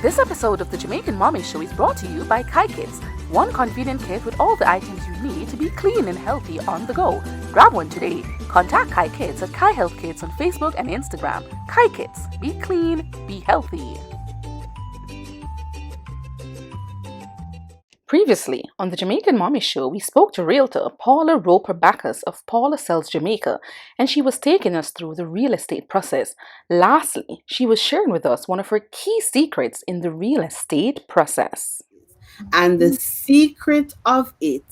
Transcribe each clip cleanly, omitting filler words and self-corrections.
This episode of the Jamaican Mommies Show is brought to you by Kai Kits, one convenient kit with all the items you need to be clean and healthy on the go. Grab one today. Contact Kai Kits at Kai Health Kits on Facebook and Instagram. Kai Kits, be clean, be healthy. Previously, on the Jamaican Mommies Show, we spoke to realtor Paula Roper-Bacchas of Paula Sells Jamaica, and she was taking us through the real estate process. Lastly, she was sharing with us one of her key secrets in the real estate process. And the secret of it,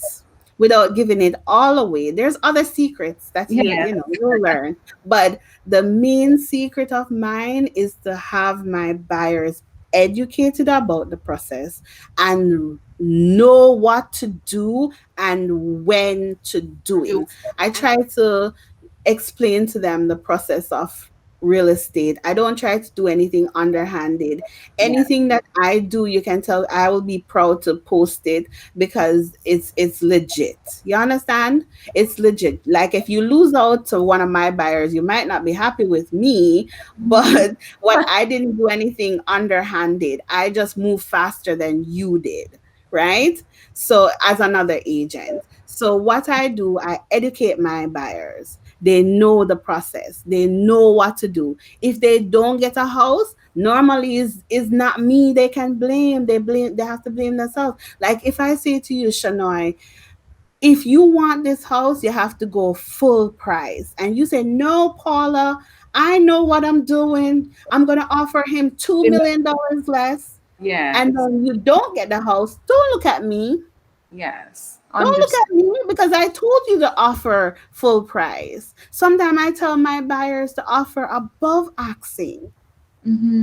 without giving it all away, there's other secrets that you'll learn. But the main secret of mine is to have my buyers educated about the process and know what to do and when to do it. I try to explain to them the process of real estate. I don't try to do anything underhanded. Anything that I do, you can tell I will be proud to post it because it's legit. You understand? It's legit. Like if you lose out to one of my buyers, you might not be happy with me, but what I didn't do anything underhanded. I just moved faster than you did, right? So as another agent. So what I do, I educate my buyers. They know the process. They know what to do. If they don't get a house, normally is not me they can blame. They have to blame themselves. Like if I say to you, Shanoy, if you want this house, you have to go full price. And you say, no, Paula, I know what I'm doing. I'm gonna offer him $2 million less. And Yes. then you don't get the house. Don't look at me. Yes. Don't look Understand. at me because I told you to offer full price. Sometimes I tell my buyers to offer above asking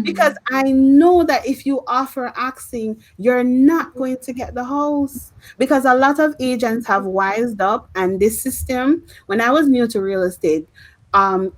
because Mm-hmm. I know that if you offer asking, you're not going to get the house. Because a lot of agents have wised up, and this system, when I was new to real estate,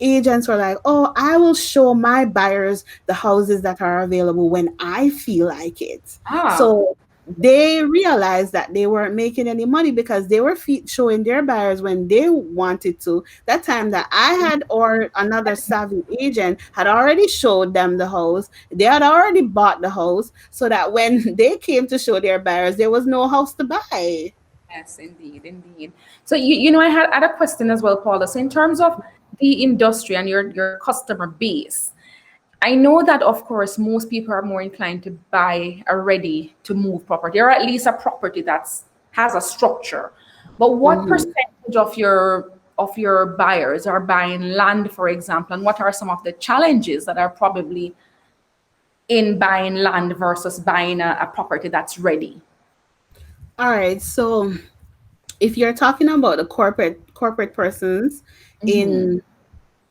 agents were like, oh, I will show my buyers the houses that are available when I feel like it. Ah, So they realized that they weren't making any money because they were showing their buyers when they wanted to. That time that I had or another savvy agent had already showed them the house. They had already bought the house so that when they came to show their buyers, there was no house to buy. yes, indeed, indeed. So I had a question as well, Paula. So in terms of the industry and your customer base, I know that of course most people are more inclined to buy a ready to move property, or at least a property that's has a structure. But what Mhm. percentage of your buyers are buying land, for example, and what are some of the challenges that are probably in buying land versus buying a property that's ready? All right. So if you're talking about the corporate persons Mm-hmm. in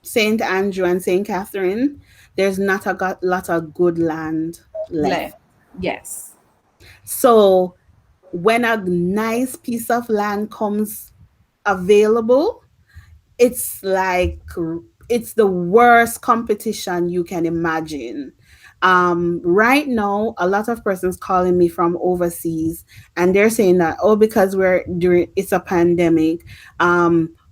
St. Andrew and St. Catherine, there's not a lot of good land left. Left. Yes. So when a nice piece of land comes available, it's like it's the worst competition you can imagine. Right now, a lot of persons calling me from overseas, and they're saying that because we're during it's a pandemic,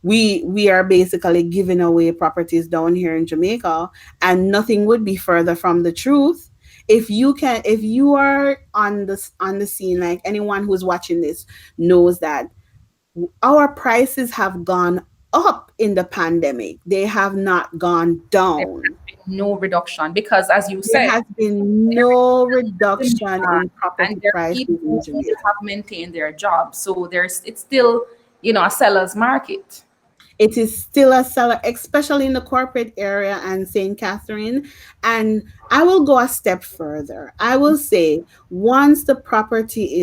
we are basically giving away properties down here in Jamaica, and nothing would be further from the truth. If you are on the scene, like anyone who's watching this knows that our prices have gone up in the pandemic. They have not gone There down. has been no reduction because, as you There said, has been there is no still reduction demand, in and property there are prices people in who Jamaica. have maintained their jobs. So it's still, a seller's market. It is still a seller, especially in the corporate area and St. Catherine. And I will go a step further. I will say once the property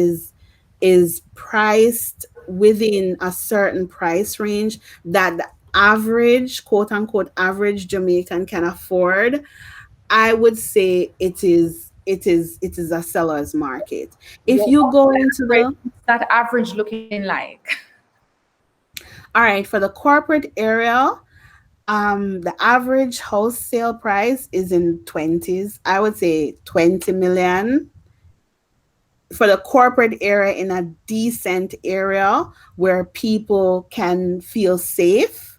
is priced within a certain price range that the average, quote unquote, average Jamaican can afford, I would say it is a seller's market. If you What's go into the that average looking like? all right, for the corporate area, the average house sale price is in 20s. I would say 20 million for the corporate area in a decent area where people can feel safe.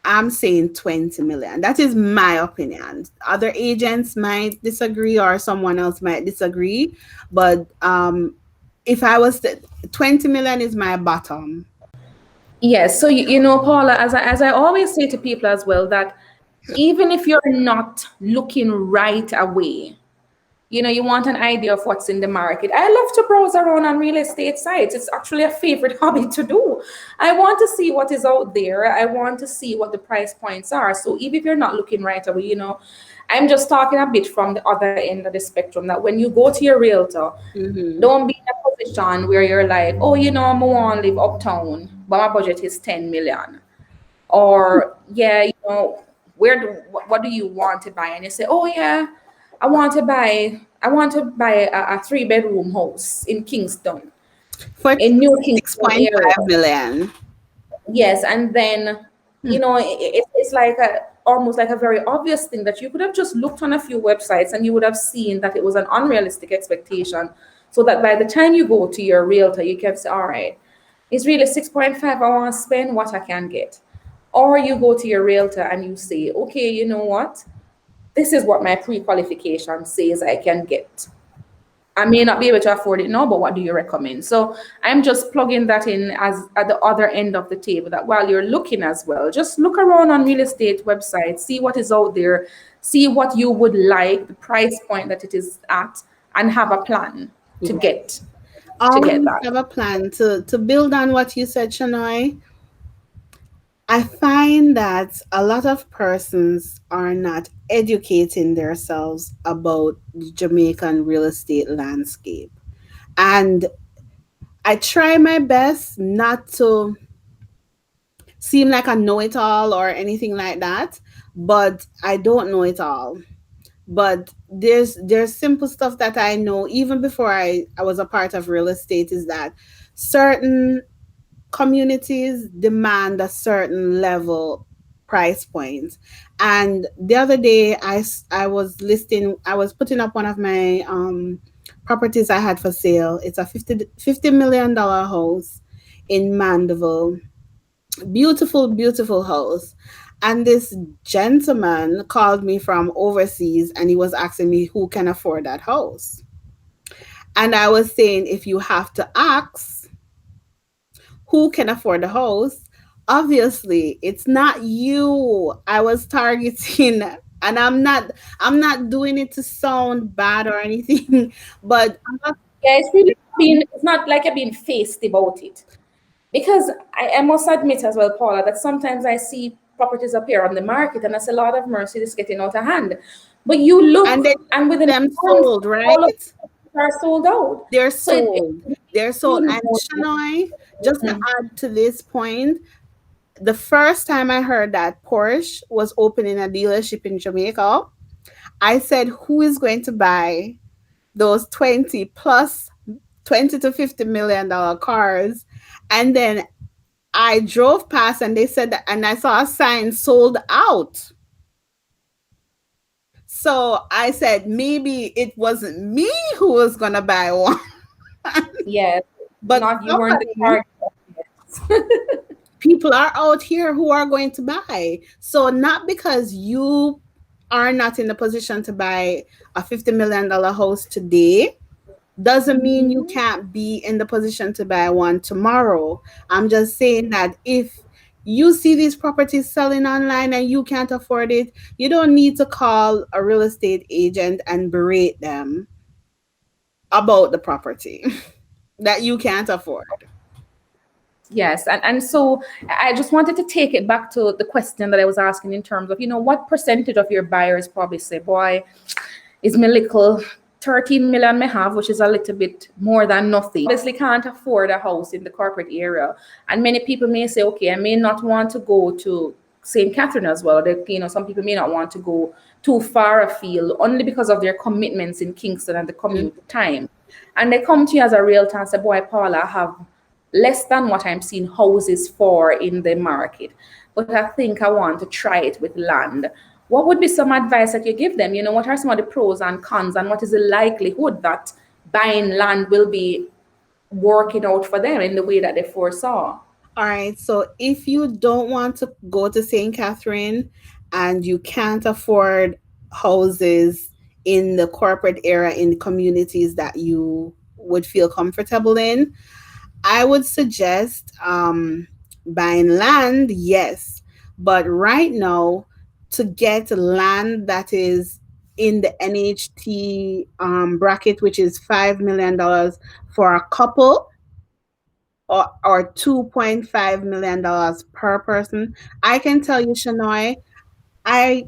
I'm saying 20 million. That is my opinion. Other agents might disagree or someone else might disagree. But if I was to, 20 million is my bottom. Yes. So, Paula, as I always say to people as well, that even if you're not looking right away, you want an idea of what's in the market. I love to browse around on real estate sites. It's actually a favorite hobby to do. I want to see what is out there. I want to see what the price points are. So even if you're not looking right away, I'm just talking a bit from the other end of the spectrum, that when you go to your realtor, Mm-hmm. don't be in a position where you're like, oh, I want to live uptown, but my budget is 10 million. Or, yeah, what do you want to buy? And you say, oh, yeah, I want to buy a 3-bedroom house in Kingston, For in New Kingston 6.5 area. million. Yes, and then Hmm. it's like almost like a very obvious thing that you could have just looked on a few websites and you would have seen that it was an unrealistic expectation. So that by the time you go to your realtor, you can say, all right, it's really 6.5. I want to spend what I can get. Or you go to your realtor and you say, okay, you know what? This is what my pre-qualification says I can get. I may not be able to afford it now, but what do you recommend? So I'm just plugging that in as at the other end of the table, that while you're looking as well, just look around on real estate websites, see what is out there, see what you would like, the price point that it is at, and have a plan to Yeah. get Always that. have a plan to build on what you said, Shanoy. I find that a lot of persons are not educating themselves about the Jamaican real estate landscape. And I try my best not to seem like I know it all or anything like that, but I don't know it all. But there's simple stuff that I know even before I was a part of real estate, is that certain communities demand a certain level price point. And the other day I was putting up one of my properties I had for sale. It's a $50 million house in Mandeville. Beautiful, beautiful house. And this gentleman called me from overseas and he was asking me who can afford that house. And I was saying, if you have to ask who can afford the house, obviously it's not you I was targeting. And I'm not doing it to sound bad or anything, but Yeah, it's not like you're being faced about it. Because I must admit as well, Paula, that sometimes I see properties appear on the market and I say, Lord of mercy, this is getting out of hand. But you and look, then and within them a month, sold, all of right? them are sold out. They're So sold. They're sold. And it Shanoy, just to Mhm. add to this point, the first time I heard that Porsche was opening a dealership in Jamaica, I said, who is going to buy those 20 plus 20 to $50 million cars? And then I drove past and they said that, and I saw a sign sold out. So I said, maybe it wasn't me who was going to buy one, Yeah, but not you weren't the somebody. target. People are out here who are going to buy. So not because you are not in the position to buy a $50 million house today doesn't mean you can't be in the position to buy one tomorrow. I'm just saying that if you see these properties selling online and you can't afford it, you don't need to call a real estate agent and berate them about the property that you can't afford. Yes, and so I just wanted to take it back to the question that I was asking in terms of, what percentage of your buyers probably say, boy, is my little 13 million may have, which is a little bit more than nothing. Obviously can't afford a house in the corporate area. And many people may say, okay, I may not want to go to St. Catherine as well. Some people may not want to go too far afield only because of their commitments in Kingston and the Mm. commute time. And they come to you as a realtor and say, boy, Paula, I have less than what I'm seeing houses for in the market. But I think I want to try it with land. What would be some advice that you give them? What are some of the pros and cons, and what is the likelihood that buying land will be working out for them in the way that they foresaw? All right. So if you don't want to go to St. Catherine and you can't afford houses in the corporate area in communities that you would feel comfortable in, I would suggest buying land, yes. But right now, to get land that is in the NHT bracket, which is $5 million for a couple, or $2.5 million per person, I can tell you, Shanoy, I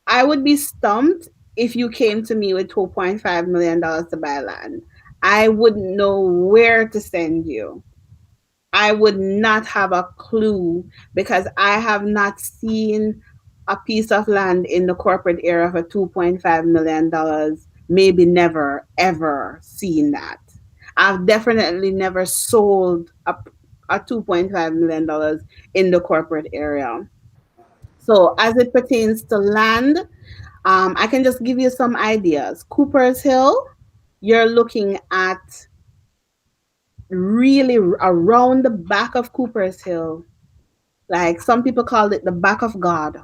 I would be stumped if you came to me with $2.5 million to buy land. I wouldn't know where to send you. I would not have a clue because I have not seen a piece of land in the corporate area for $2.5 million. Maybe never, ever seen that. I've definitely never sold a $2.5 million in the corporate area. So, as it pertains to land, I can just give you some ideas. Cooper's Hill, you're looking at really around the back of Cooper's Hill. Like some people call it the back of God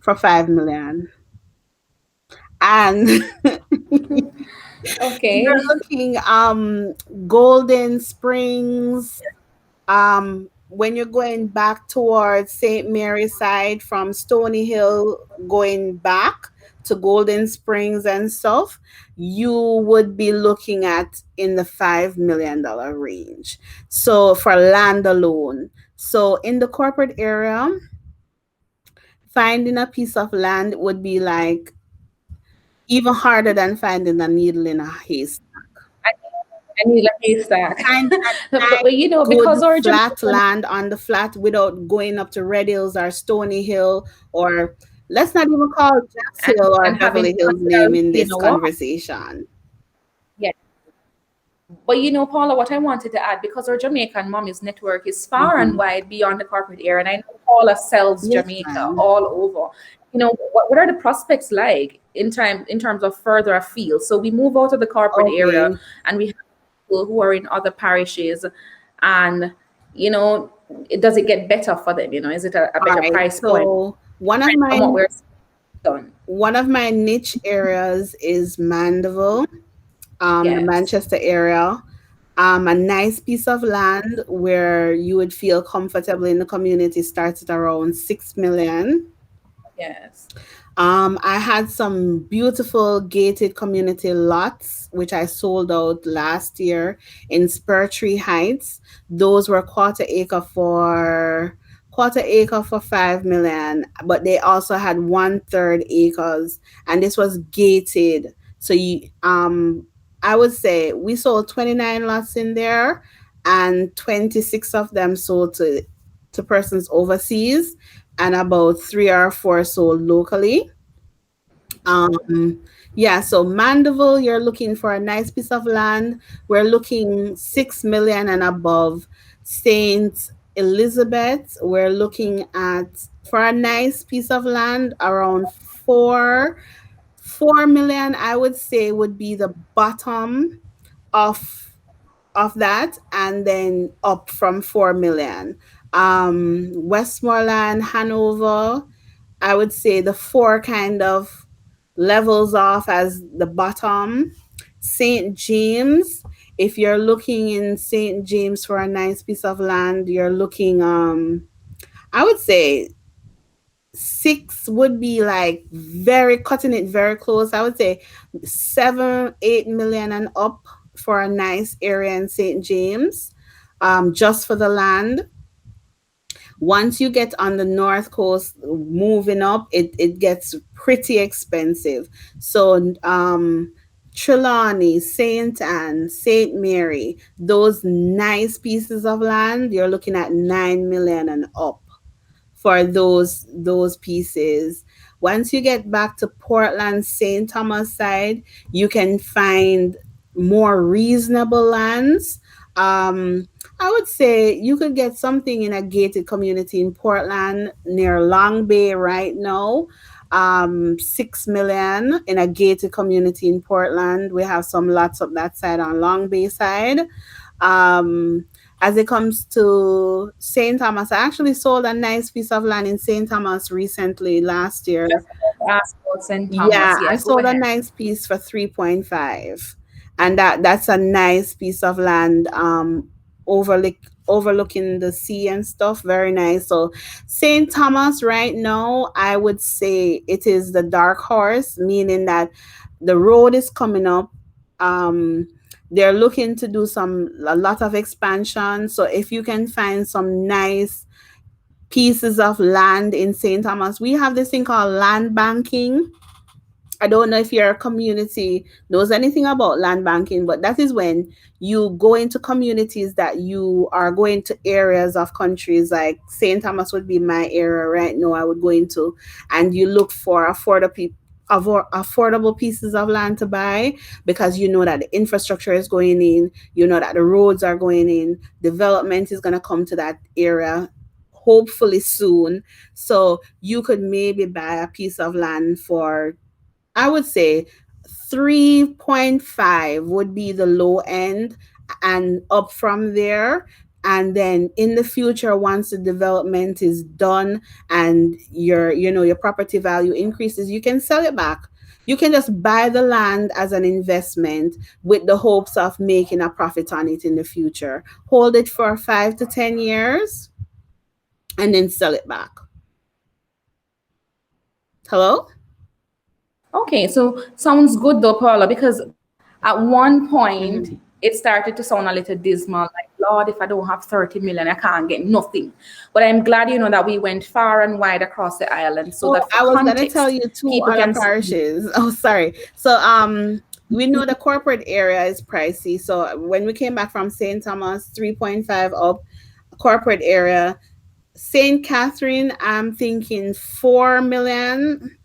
for 5 million. And you're Okay. looking Golden Springs, when you're going back towards St. Mary's side from Stony Hill going back to Golden Springs and stuff, you would be looking at in the $5 million range. So for land alone. So in the corporate area, finding a piece of land would be like even harder than finding a needle in a haystack. I, I need a haystack. Find a But nice, you know, good, because our flat Jamaican land on the flat without going up to Red Hills or Stony Hill, or let's not even call Jacks Hill or and having Beverly to Hills name consider in paying this a walk. conversation. Yeah. But you know, Paula, what I wanted to add, because our Jamaican Mommies network is far and Hmm. wide beyond the corporate area, and I know Paula sells Yes, Jamaica ma'am. all over. You know, what are the prospects like in terms of further afield? So we move out of the corporate area, Okay. and we have people who are in other parishes, and you know, does it get better for them? You know, is it a All better right. price point So from what we're done? one of my niche areas is Mandeville, the Yes, Manchester area. A nice piece of land where you would feel comfortable in the community starts at around 6 million. yes, I had some beautiful gated community lots, which I sold out last year in Spur Tree Heights. Those were quarter acre for 5 million, but they also had 1/3 acres, and this was gated. So I would say we sold 29 lots in there, and 26 of them sold to persons overseas, and about three or four sold locally. Um, yeah, so Mandeville, you're looking for a nice piece of land. We're looking 6 million and above. Saint Elizabeth, we're looking at for a nice piece of land around 4 million. I would say would be the bottom of that, and then up from 4 million. Westmoreland, Hanover, I would say the four kind of levels off as the bottom. St. James, if you're looking in St. James for a nice piece of land, you're looking I would say six would be like very cutting it very close. I would say 7, 8 million and up for a nice area in St. James, just for the land. Once you get on the north coast, moving up, it gets pretty expensive. So Trelawney, St. Anne, St. Mary, those nice pieces of land, you're looking at 9 million and up for those pieces. Once you get back to Portland, St. Thomas side, you can find more reasonable lands. I would say you could get something in a gated community in Portland near Long Bay right now. 6 million in a gated community in Portland. We have some lots up that side on Long Bay side. Um, as it comes to St. Thomas, I actually sold a nice piece of land in St. Thomas recently last year. Just about to ask about St. Yeah, Thomas. I Yeah, go sold a ahead. nice piece for 3.5. And that's a nice piece of land overlook overlooking the sea and stuff. Very nice. So St. Thomas right now, I would say it is the dark horse, meaning that the road is coming up. Um they're looking to do a lot of expansion. So if you can find some nice pieces of land in St. Thomas, we have this thing called land banking. I don't know if your community knows anything about land banking, but that is when you go into communities that you are going to areas of countries like St. Thomas would be my area right now. I would go into, and you look for affordable pieces of land to buy because you know that the infrastructure is going in, you know that the roads are going in, development is going to come to that area hopefully soon. So you could maybe buy a piece of land for, I would say 3.5 would be the low end and up from there. And then in the future, once the development is done and your property value increases, you can sell it back. You can just buy the land as an investment with the hopes of making a profit on it in the future. Hold it for 5 to 10 years and then sell it back. Hello? Okay, so sounds good though, Paula, because at one point Mhm. it started to sound a little dismal, like, Lord, if I don't have 30 million, I can't get nothing. But I'm glad, that we went far and wide across the island so Oh, that for I was gonna tell context, you two people other can see. parishes. Oh, sorry. So we know the corporate area is pricey. So when we came back from St. Thomas, 3.5 up, corporate area. St. Catherine, I'm thinking 4 million.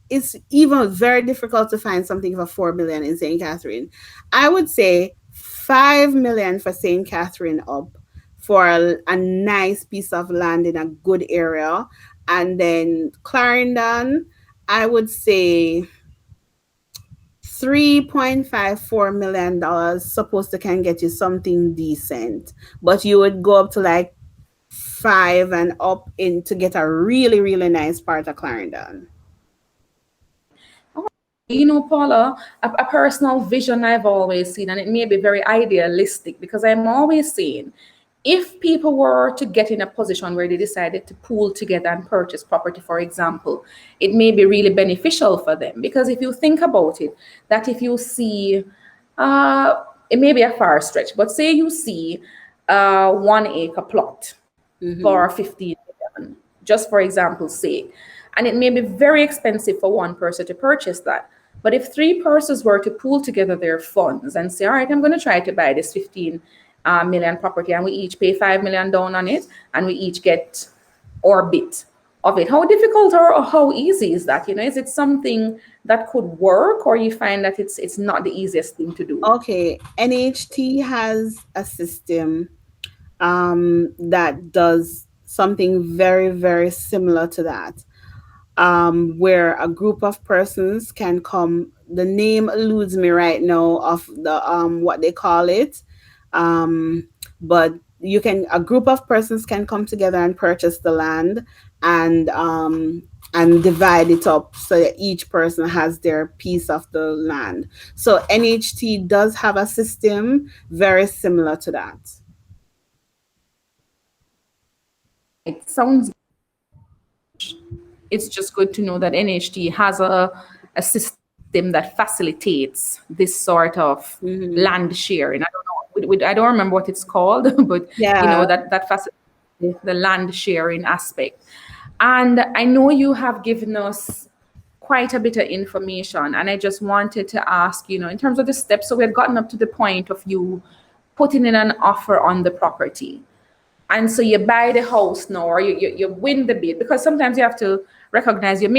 It's even very difficult to find something for 4 million in St. Catherine. I would say 5 million for St. Catherine up for a nice piece of land in a good area. And then Clarendon, I would say 3.54 million dollars supposed to can get you something decent. But you would go up to like five and up in to get a really, really nice part of Clarendon. Paula, a personal vision I've always seen, and it may be very idealistic because I'm always saying if people were to get in a position where they decided to pool together and purchase property, for example, it may be really beneficial for them. Because if you think about it, that if you see, it may be a far stretch, but say you see a 1 acre plot for Mm-hmm. 15 million, just for example's sake. And it may be very expensive for one person to purchase that. But if three persons were to pool together their funds and say, all right, I'm going to try to buy this 15 million property, and we each pay 5 million down on it, and we each get our bit of it. How difficult or how easy is that? Is it something that could work, or you find that it's not the easiest thing to do? Okay, NHT has a system that does something very, very similar to that, where a group of persons can come. The name eludes me right now of the what they call it, um, but a group of persons can come together and purchase the land and divide it up so that each person has their piece of the land. So NHT does have a system very similar to that. It sounds it's just good to know that NHT has a system that facilitates this sort of land Hmm. sharing. I don't know, I don't remember what it's called, but Yeah. that facilitates the land sharing aspect. And I know you have given us quite a bit of information, and I just wanted to ask, in terms of the steps. So we had gotten up to the point of you putting in an offer on the property, and so you buy the house now, or you win the bid, because sometimes you have to recognize you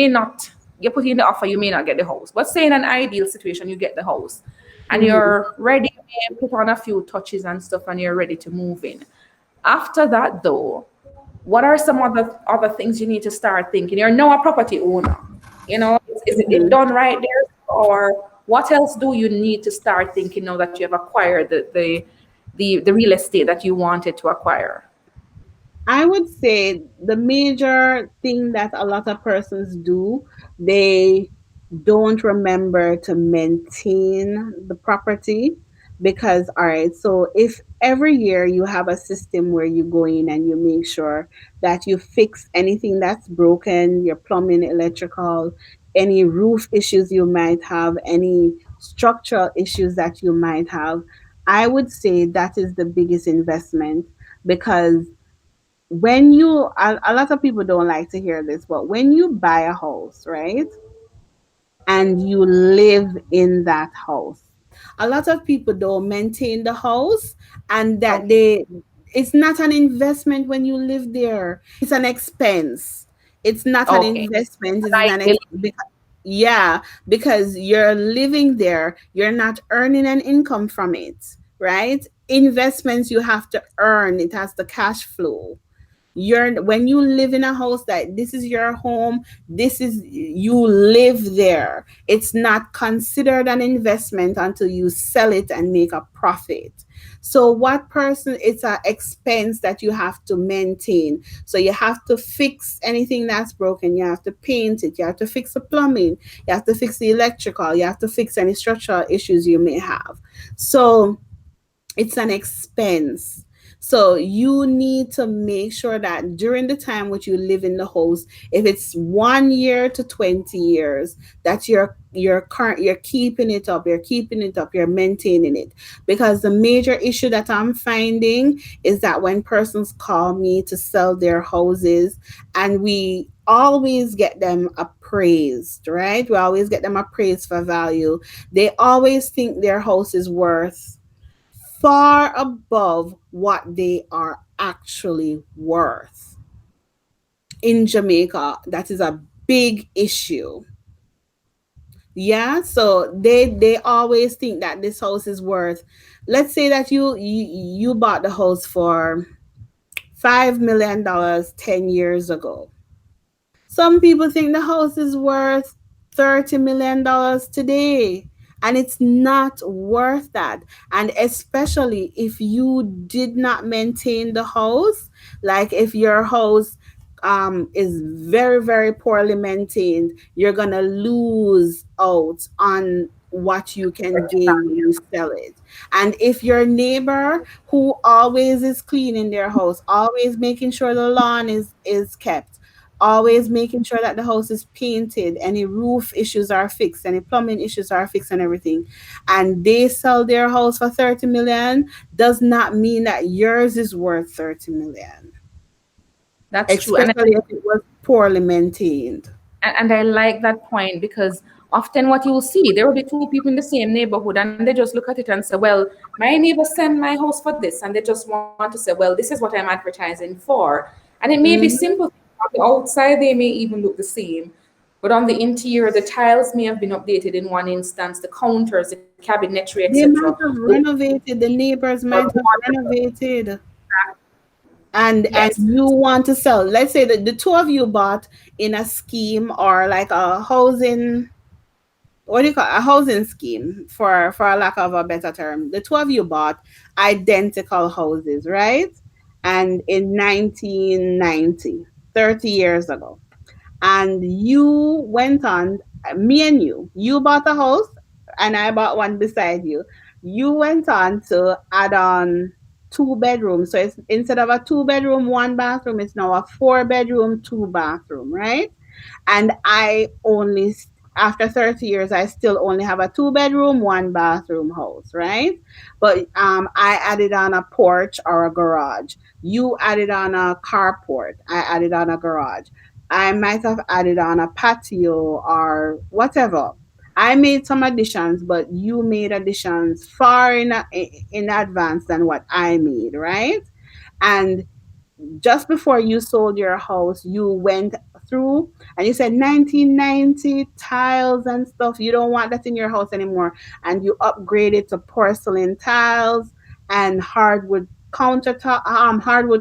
put in the offer, you may not get the house. But say in an ideal situation, you get the house and Hmm. you're ready, you may put on a few touches and stuff, and you're ready to move in. After that, though, what are some other things you need to start thinking? You're now a property owner. Is it Hmm. done right there? Or what else do you need to start thinking now that you have acquired the real estate that you wanted to acquire? I would say the major thing that a lot of persons do, they don't remember to maintain the property because, all right, so if every year you have a system where you go in and you make sure that you fix anything that's broken, your plumbing, electrical, any roof issues you might have, any structural issues that you might have, I would say that is the biggest investment because when you a lot of people don't like to hear this, but when you buy a house, right, and you live in that house, a lot of people don't maintain the house, and that Okay. they it's not an investment when you live there, it's an expense. It's not an Okay. investment, it's an Liability. yeah, because you're living there, you're not earning an income from it, right? Investments you have to earn, it has the cash flow. You're when you live in a house that this is your home, this is you live there, it's not considered an investment until you sell it and make a profit. So what person, it's an expense that you have to maintain. So you have to fix anything that's broken, you have to paint it, you have to fix the plumbing, you have to fix the electrical, you have to fix any structural issues you may have. So it's an expense. So you need to make sure that during the time which you live in the house, if it's 1 year to 20 years, that you're keeping it up, you're keeping it up, you're maintaining it. Because the major issue that I'm finding is that when persons call me to sell their houses, and we always get them appraised, right? We always get them appraised for value. They always think their house is worth far above what they are actually worth. In Jamaica, that is a big issue. Yeah, so they always think that this house is worth, let's say that you bought the house for $5 million 10 years ago. Some people think the house is worth $30 million today, and it's not worth that. And especially if you did not maintain the house, like if your house is very, very poorly maintained, you're going to lose out on what you can gain when you sell it. And if your neighbor who always is cleaning their house, always making sure the lawn is kept, always making sure that the house is painted, any roof issues are fixed, any plumbing issues are fixed and everything, and they sell their house for 30 million, does not mean that yours is worth 30 million, That's true. especially if it was poorly maintained. And I like that point because often what you will see, there will be two people in the same neighborhood and they just look at it and say, well, my neighbor sent my house for this. And they just want to say, well, this is what I'm advertising for. And it may be Mhm. simple. On the outside, they may even look the same. But on the interior, the tiles may have been updated in one instance, the counters, the cabinetry, They etc. might have renovated, the neighbors might have renovated, and Yes, you want to sell. Let's say that the two of you bought in a scheme or like a housing, what do you call a housing scheme, for a lack of a better term. The two of you bought identical houses, right? And in 1990, 30 years ago, and you went on, me and you bought a house and I bought one beside you. You went on to add on 2 bedrooms, so it's instead of a 2 bedroom 1 bathroom, it's now a 4 bedroom 2 bathroom, right? And I only, after 30 years, I still only have a 2 bedroom 1 bathroom house, right? But I added on a porch or a garage. You added on a carport, I added on a garage. I might have added on a patio or whatever. I made some additions, but you made additions far in advance than what I made, right? And just before you sold your house, you went through and you said 1990 tiles and stuff. You don't want that in your house anymore. And you upgraded to porcelain tiles and hardwood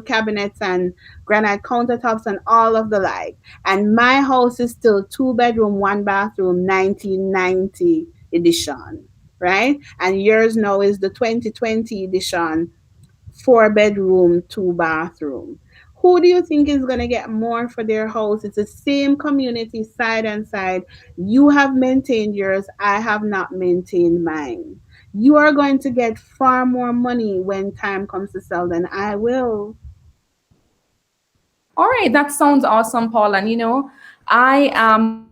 cabinets and granite countertops and all of the like. And my house is still 2 bedroom, 1 bathroom, 1990 edition, right? And yours now is the 2020 edition, 4 bedroom, 2 bathroom. Who do you think is going to get more for their house? It's the same community, side and side. You have maintained yours. I have not maintained mine. You are going to get far more money when time comes to sell than I will. All right, that sounds awesome, Paul. And I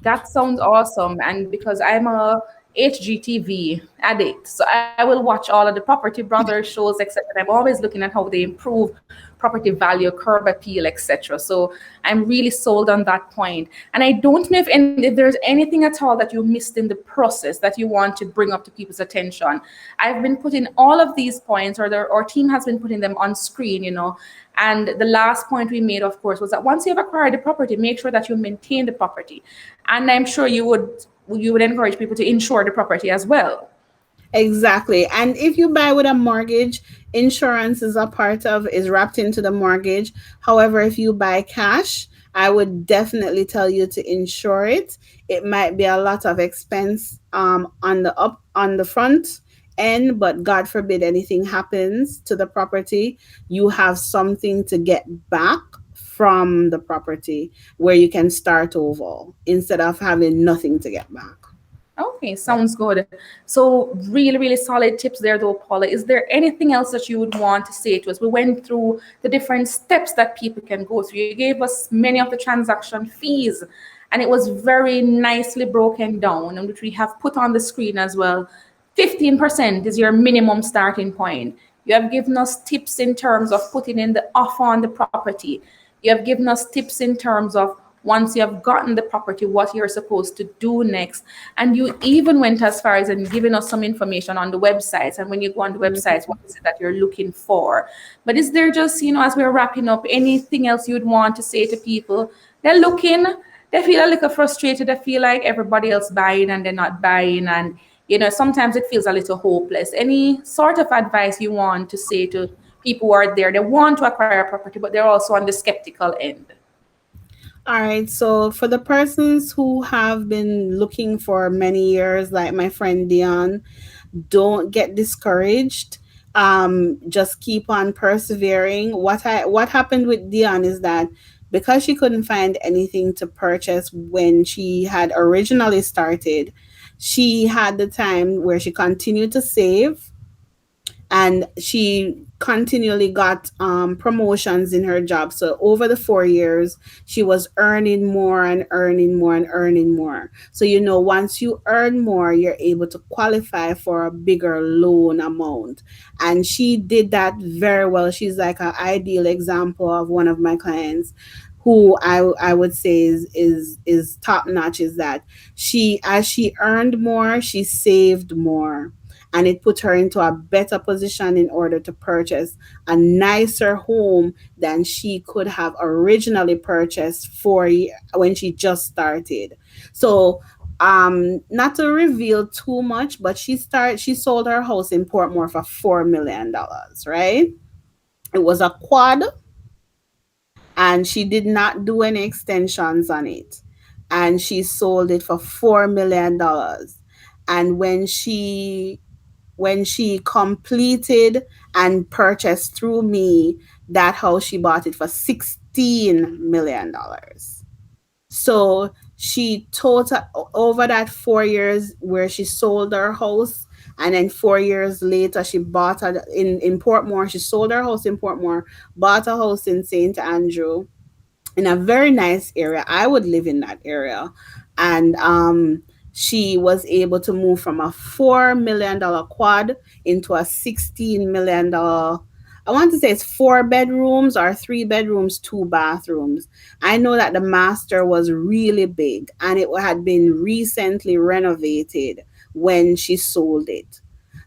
that sounds awesome. And because I'm a HGTV addict, so I will watch all of the Property Brothers shows, etc. I'm always looking at how they improve property value, curb appeal, etc. So I'm really sold on that point. And I don't know if there's anything at all that you missed in the process that you want to bring up to people's attention. I've been putting all of these points, or our team has been putting them on screen, and the last point we made, of course, was that once you've acquired the property, make sure that you maintain the property. And I'm sure you would encourage people to insure the property as well. Exactly. And if you buy with a mortgage, insurance is a part of, is wrapped into the mortgage. However, if you buy cash, I would definitely tell you to insure it. It might be a lot of expense on the front end, but God forbid anything happens to the property, you have something to get back from the property where you can start over instead of having nothing to get back. Okay, sounds good. So really, really solid tips there though, Paula. Is there anything else that you would want to say to us? We went through the different steps that people can go through. You gave us many of the transaction fees, and it was very nicely broken down, and which we have put on the screen as well. 15% is your minimum starting point. You have given us tips in terms of putting in the offer on the property. You have given us tips in terms of once you have gotten the property, what you're supposed to do next. And you even went as far as in giving us some information on the websites. And when you go on the websites, what is it that you're looking for? But is there just, as we're wrapping up, anything else you'd want to say to people? They're looking, they feel a little frustrated. They feel like everybody else buying and they're not buying. And, sometimes it feels a little hopeless. Any sort of advice you want to say to people who are there? They want to acquire a property, but they're also on the skeptical end. All right. So for the persons who have been looking for many years, like my friend Dion, don't get discouraged. Just keep on persevering. What happened with Dion is that because she couldn't find anything to purchase when she had originally started, she had the time where she continued to save, and she continually got promotions in her job. So over the 4 years, she was earning more and earning more and earning more. So once you earn more, you're able to qualify for a bigger loan amount. And she did that very well. She's like an ideal example of one of my clients who I would say is top notch. Is that she, as she earned more, she saved more, and it put her into a better position in order to purchase a nicer home than she could have originally purchased when she just started. So not to reveal too much, but she sold her house in Portmore for $4 million, right? It was a quad, and she did not do any extensions on it, and she sold it for $4 million. And when she completed and purchased through me that house, she bought it for $16 million. So she total over that 4 years where she sold her house, and then 4 years later she bought in Portmore. She sold her house in Portmore, bought a house in St. Andrew, in a very nice area. I would live in that area. And she was able to move from a $4 million quad into a $16 million. I want to say it's 4 bedrooms or 3 bedrooms, 2 bathrooms. I know that the master was really big, and it had been recently renovated when she sold it.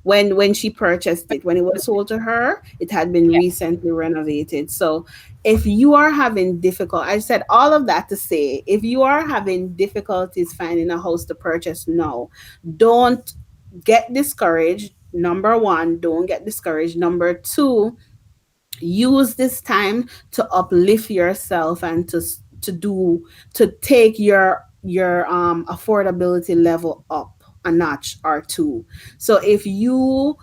When she purchased it, when it was sold to her, it had been recently renovated. So if you are having I said all of that to say, if you are having difficulties finding a house to purchase now, don't get discouraged. Number one, don't get discouraged. Number two, use this time to uplift yourself and to take your affordability level up a notch or two. So if you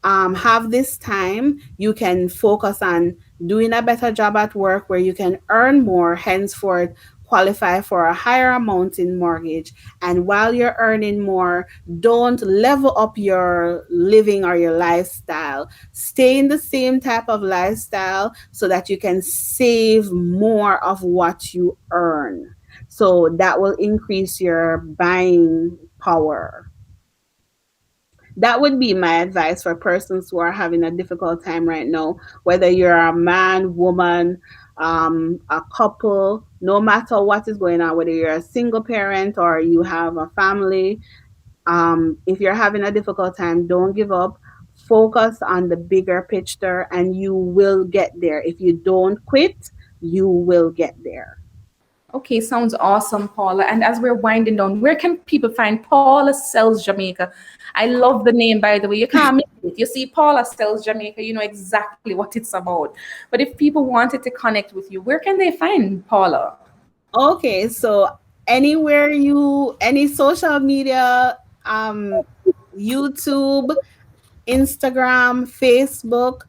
have this time, you can focus on doing a better job at work where you can earn more, henceforth qualify for a higher amount in mortgage. And while you're earning more, don't level up your living or your lifestyle. Stay in the same type of lifestyle so that you can save more of what you earn. So that will increase your buying power. That would be my advice for persons who are having a difficult time right now, whether you're a man, woman, a couple, no matter what is going on, whether you're a single parent or you have a family. If you're having a difficult time, don't give up. Focus on the bigger picture and you will get there. If you don't quit, you will get there. Okay, sounds awesome, Paula. And as we're winding down, where can people find Paula Sells Jamaica? I love the name, by the way. You can't miss it. You see Paula Sells Jamaica, you know exactly what it's about. But if people wanted to connect with you, where can they find Paula? Okay, so any social media, YouTube, Instagram, Facebook,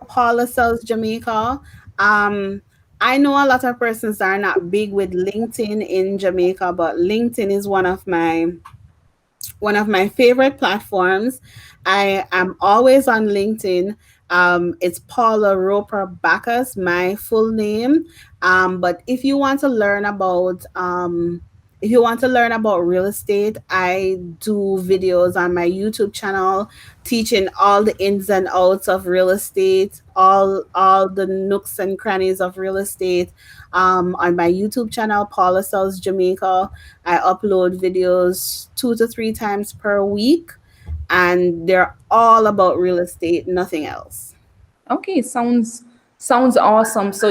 Paula Sells Jamaica. Um, I know a lot of persons are not big with LinkedIn in Jamaica, but LinkedIn is one of my favorite platforms. I am always on LinkedIn. It's Paula Roper-Bacchas, my full name. But if you want to learn about real estate, I do videos on my YouTube channel teaching all the ins and outs of real estate, all the nooks and crannies of real estate. On my YouTube channel, Paula Sells Jamaica, I upload videos 2 to 3 times per week, and they're all about real estate, nothing else. Okay, sounds awesome. So,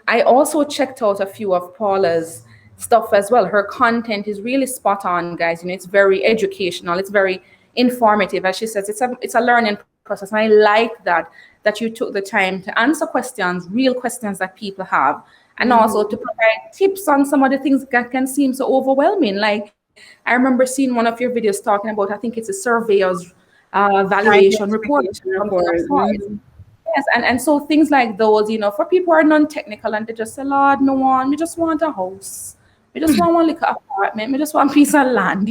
I also checked out a few of Paula's stuff as well. Her content is really spot on, guys. It's very educational, it's very informative. As she says, it's a learning process. And I like that you took the time to answer questions, real questions that people have, and also to Mhm. provide tips on some of the things that can seem so overwhelming. Like I remember seeing one of your videos talking about, I think it's a surveyor's Client valuation report, expectation something of report. sorts. Mhm. Yes, and so things like those, for people who are non-technical and they just say, Lord, me want, me just want a house. We just want one little apartment. We just want a piece of land.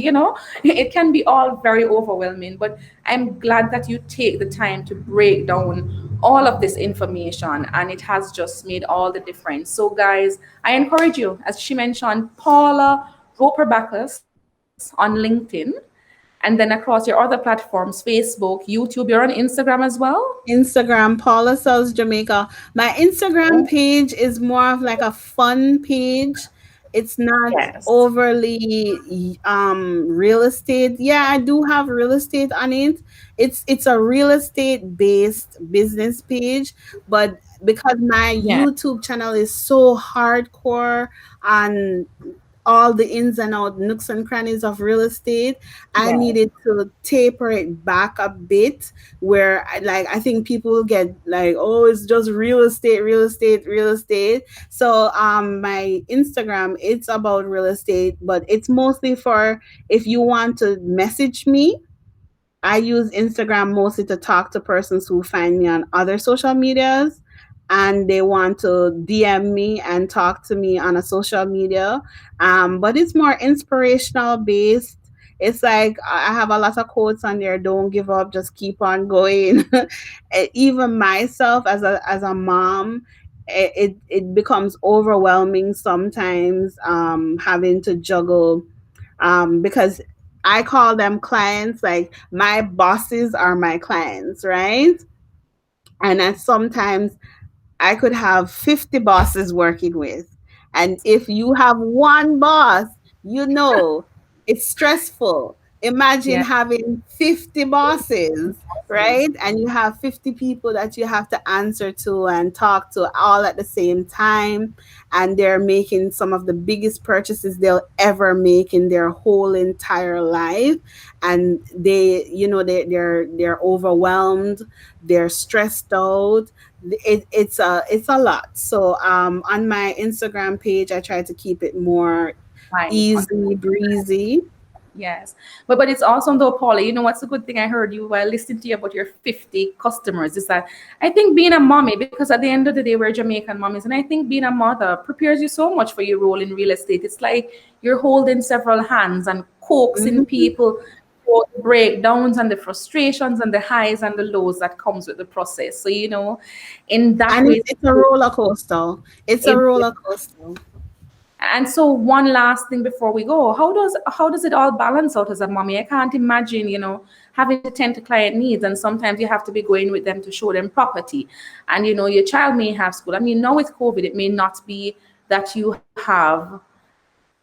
It can be all very overwhelming, but I'm glad that you take the time to break down all of this information, and it has just made all the difference. So, guys, I encourage you, as she mentioned, Paula Roper-Bacchas on LinkedIn, and then across your other platforms, Facebook, YouTube. You're on Instagram as well. Instagram, Paula Sells Jamaica. My Instagram page is more of like a fun page. It's not Yes. overly real estate. Yeah, I do have real estate on it. It's a real estate based business page, but because my Yeah. YouTube channel is so hardcore on all the ins and out nooks and crannies of real estate, I Yeah. needed to taper it back a bit where I think people will get like, oh, it's just real estate, real estate, real estate. So my Instagram, it's about real estate, but it's mostly for if you want to message me. I use Instagram mostly to talk to persons who find me on other social medias and they want to DM me and talk to me on a social media. But it's more inspirational based. It's like I have a lot of quotes on there. Don't give up, just keep on going. Even myself as a mom, it becomes overwhelming sometimes having to juggle because I call them clients, like my bosses are my clients, right? And I sometimes I could have 50 bosses working with. And if you have one boss, it's stressful. Imagine Yeah. having 50 bosses, right? And you have 50 people that you have to answer to and talk to all at the same time. And they're making some of the biggest purchases they'll ever make in their whole entire life. And they're overwhelmed, they're stressed out. It's a lot. So on my Instagram page I try to keep it more Right. easy breezy. Yes, but it's awesome though, Paula. You know what's a good thing I heard you while listening to you about your 50 customers is that I think being a mommy, because at the end of the day we're Jamaican mommies, and I think being a mother prepares you so much for your role in real estate. It's like you're holding several hands and coaxing Mhm. people through the breakdowns and the frustrations and the highs and the lows that comes with the process. So in that And way, it's a roller coaster. It's a it, roller coaster. and so one last thing before we go, how does it all balance out as a mommy? I can't imagine, having to tend to client needs, and sometimes you have to be going with them to show them property. And your child may have school. I mean, now with COVID, it may not be that you have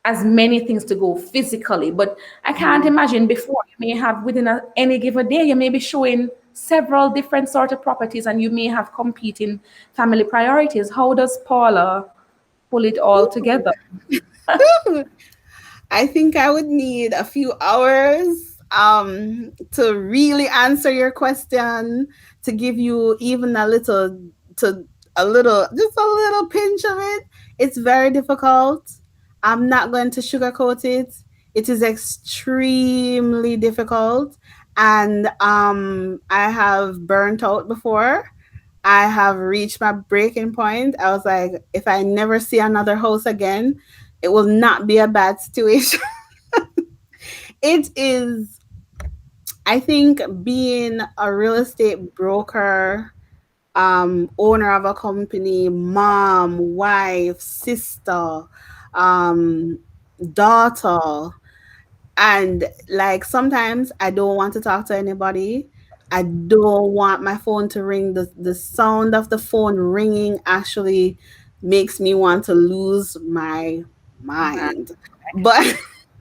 as many things to go physically, but I can't Mhm. imagine before you may have within any given day, you may be showing several different sort of properties, and you may have competing family priorities. How does Paula pull it all together? I think I would need a few hours to really answer your question, to give you even to just a little pinch of it. It's very difficult. I'm not going to sugarcoat it. It is extremely difficult, and I have burnt out before. I have reached my breaking point. I was like, if I never see another house again, it will not be a bad situation. It is, I think, being a real estate broker, owner of a company, mom, wife, sister, um, daughter, and like sometimes I don't want to talk to anybody. I don't want my phone to ring. The sound of the phone ringing actually makes me want to lose my Man, mind. But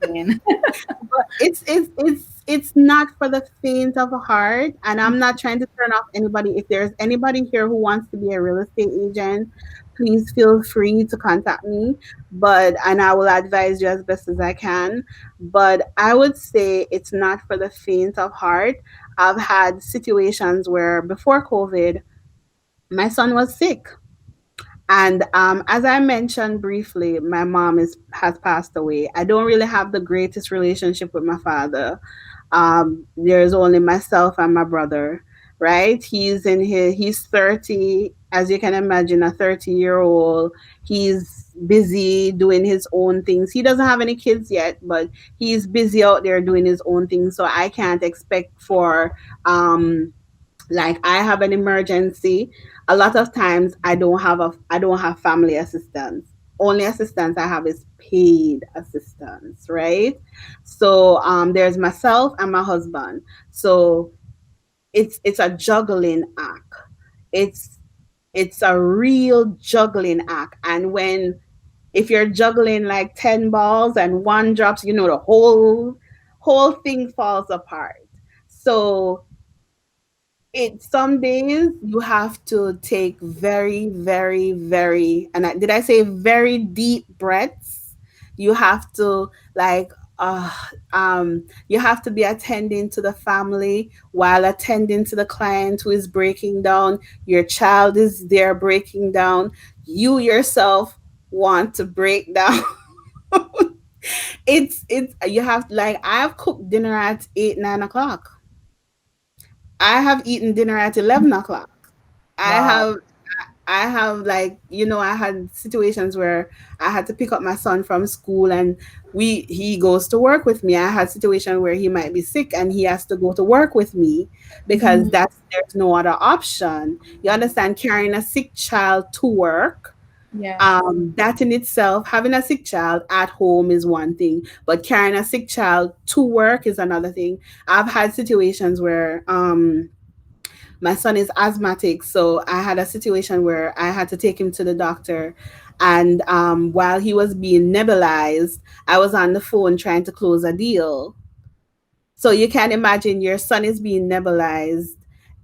man. but it's not for the faint of heart, and I'm not trying to turn off anybody. If there's anybody here who wants to be a real estate agent, please feel free to contact me, but and I will advise you as best as I can. But I would say it's not for the faint of heart. I've had situations where before COVID my son was sick, and as I mentioned briefly, my mom has passed away. I don't really have the greatest relationship with my father. There's only myself and my brother, right? He's 30, as you can imagine, a 30-year-old. He's busy doing his own things. He doesn't have any kids yet, but he's busy out there doing his own things. So I can't expect for like I have an emergency. A lot of times I don't have family assistance. Only assistance I have is paid assistance, right? So there's myself and my husband. So it's a juggling act. It's it's a real juggling act. And when if you're juggling like 10 balls and one drops, the whole thing falls apart. So it some days you have to take very, very, very, and did I say very deep breaths? You have to like you have to be attending to the family while attending to the client who is breaking down. Your child is there breaking down. You yourself want to break down. It's you have like I've cooked dinner at 8, 9 o'clock. I have eaten dinner at 11 o'clock. I Wow. have I have like I had situations where I had to pick up my son from school and he goes to work with me. I had situations where he might be sick and he has to go to work with me because Mhm. there's no other option. You understand, carrying a sick child to work, Yes. that in itself, having a sick child at home is one thing, but carrying a sick child to work is another thing. I've had situations where my son is asthmatic, so I had a situation where I had to take him to the doctor, and while he was being nebulized, I was on the phone trying to close a deal. So you can imagine your son is being nebulized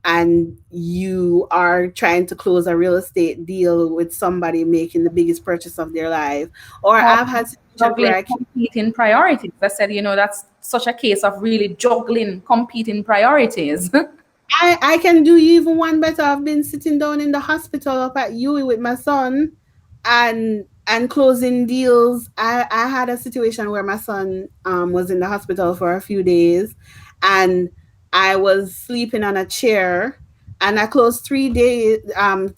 and you are trying to close a real estate deal with somebody making the biggest purchase of their life. Or Or I've had situations where juggling competing priorities. I said, that's such a case of really juggling competing priorities. I can do you even one better. I've been sitting down in the hospital up at UE with my son, and and closing deals. I had a situation where my son was in the hospital for a few days, and I was sleeping on a chair, and I closed 3 days.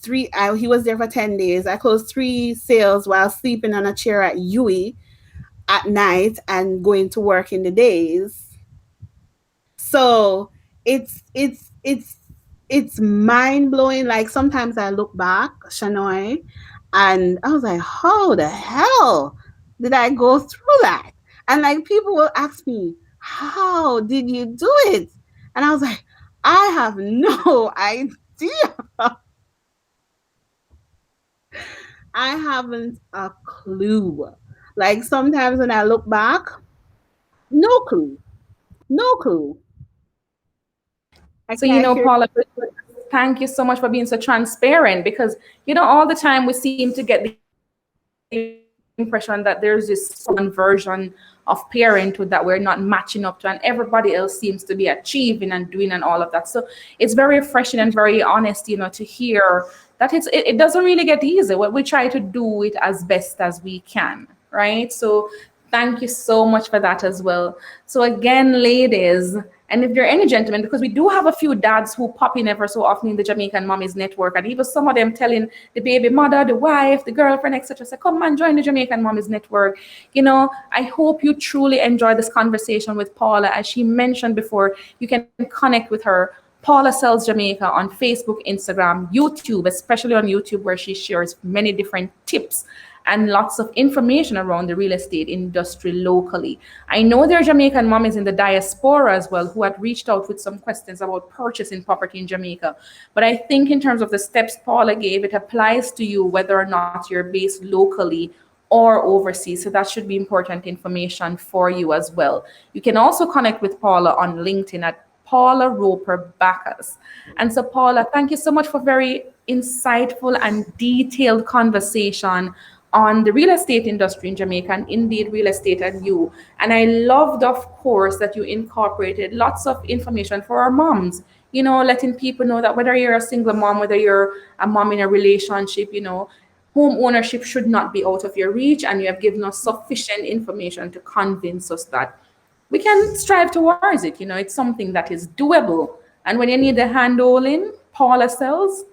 He was there for 10 days. I closed 3 sales while sleeping on a chair at UE at night and going to work in the days. So it's mind blowing. Like sometimes I look back, Shanoy, and I was like, how the hell did I go through that? And like people will ask me, how did you do it? And I was like, I have no idea. I haven't a clue. Like sometimes when I look back, no clue. No clue. I So, you can't know, share. Paula, thank you so much for being so transparent because, you know, all the time we seem to get the impression that there's this one version of parenthood that we're not matching up to, and everybody else seems to be achieving and doing and all of that. So it's very refreshing and very honest, you know, to hear that it doesn't really get easy. What we try to do it as best as we can, right? So thank you so much for that as well. So again, ladies, and if there are any gentlemen, because we do have a few dads who pop in ever so often in the Jamaican Mommies network, and even some of them telling the baby mother, the wife, the girlfriend, etc., say, come and join the Jamaican Mommies network. You know, I hope you truly enjoy this conversation with Paula. As she mentioned before, you can connect with her. Paula Sells Jamaica on Facebook, Instagram, YouTube, especially on YouTube, where she shares many different tips and lots of information around the real estate industry locally. I know there are Jamaican mommies in the diaspora as well who had reached out with some questions about purchasing property in Jamaica. But I think in terms of the steps Paula gave, it applies to you whether or not you're based locally or overseas. So that should be important information for you as well. You can also connect with Paula on LinkedIn at Paula Roper-Bacchas. And so, Paula, thank you so much for very insightful and detailed conversation on the real estate industry in Jamaica and indeed real estate and you. And I loved, of course, that you incorporated lots of information for our moms, you know, letting people know that whether you're a single mom, whether you're a mom in a relationship, you know, home ownership should not be out of your reach. And you have given us sufficient information to convince us that we can strive towards it. You know, it's something that is doable. And when you need a hand holding, Paula Sells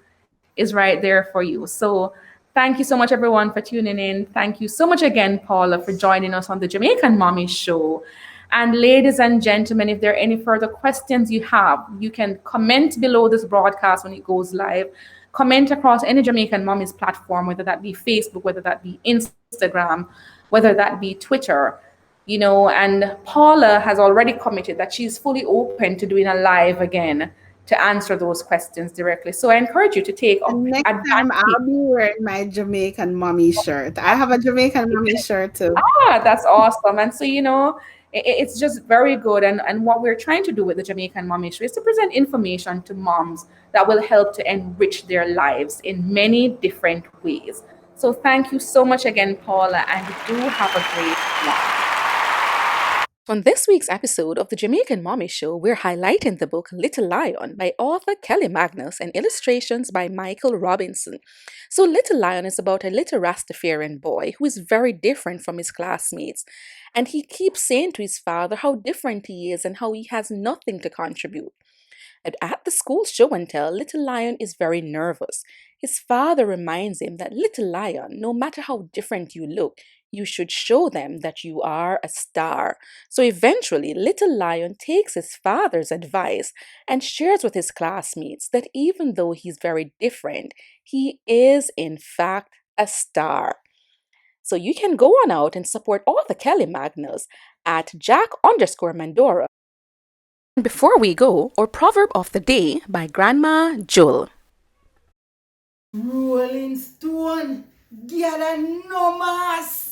is right there for you. So thank you so much, everyone, for tuning in. Thank you so much again, Paula, for joining us on the Jamaican Mommies Show. And ladies and gentlemen, if there are any further questions you have, you can comment below this broadcast when it goes live. Comment across any Jamaican Mommies platform, whether that be Facebook, whether that be Instagram, whether that be Twitter. You know, and Paula has already committed that she's fully open to doing a live again to answer those questions directly. So I encourage you to take And next time advantage. I'll be wearing my Jamaican mommy shirt. I have a Jamaican mommy shirt too. Ah, that's awesome. And so, you know, it's just very good. And what we're trying to do with the Jamaican Mommy Show is to present information to moms that will help to enrich their lives in many different ways. So thank you so much again, Paula, and do have a great one. On this week's episode of the Jamaican Mommy Show, we're highlighting the book Little Lion by author Kelly Magnus and illustrations by Michael Robinson. So, Little Lion is about a little Rastafarian boy who is very different from his classmates, and he keeps saying to his father how different he is and how he has nothing to contribute. And at the school show and tell, Little Lion is very nervous. His father reminds him that Little Lion, no matter how different you look, you should show them that you are a star. So eventually, Little Lion takes his father's advice and shares with his classmates that even though he's very different, he is in fact a star. So you can go on out and support all the Kelly Magnus at Jack_Mandora. Before we go, our proverb of the day by Grandma Jul. Rolling Stone, gather no mass.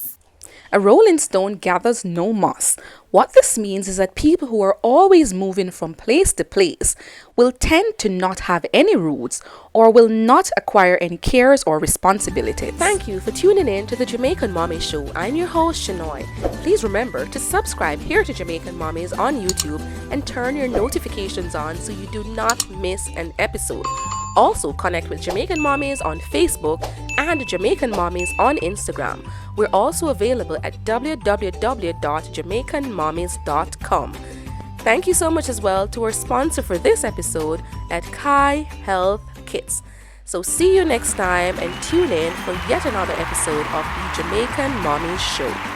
A rolling stone gathers no moss. What this means is that people who are always moving from place to place will tend to not have any roots or will not acquire any cares or responsibilities. Thank you for tuning in to the Jamaican Mommies Show. I'm your host, Shanoy. Please remember to subscribe here to Jamaican Mommies on YouTube and turn your notifications on so you do not miss an episode. Also, connect with Jamaican Mommies on Facebook and Jamaican Mommies on Instagram. We're also available at www.JamaicanMommies.com. Thank you so much as well to our sponsor for this episode at Kai Health Kits. So see you next time and tune in for yet another episode of the Jamaican Mommies Show.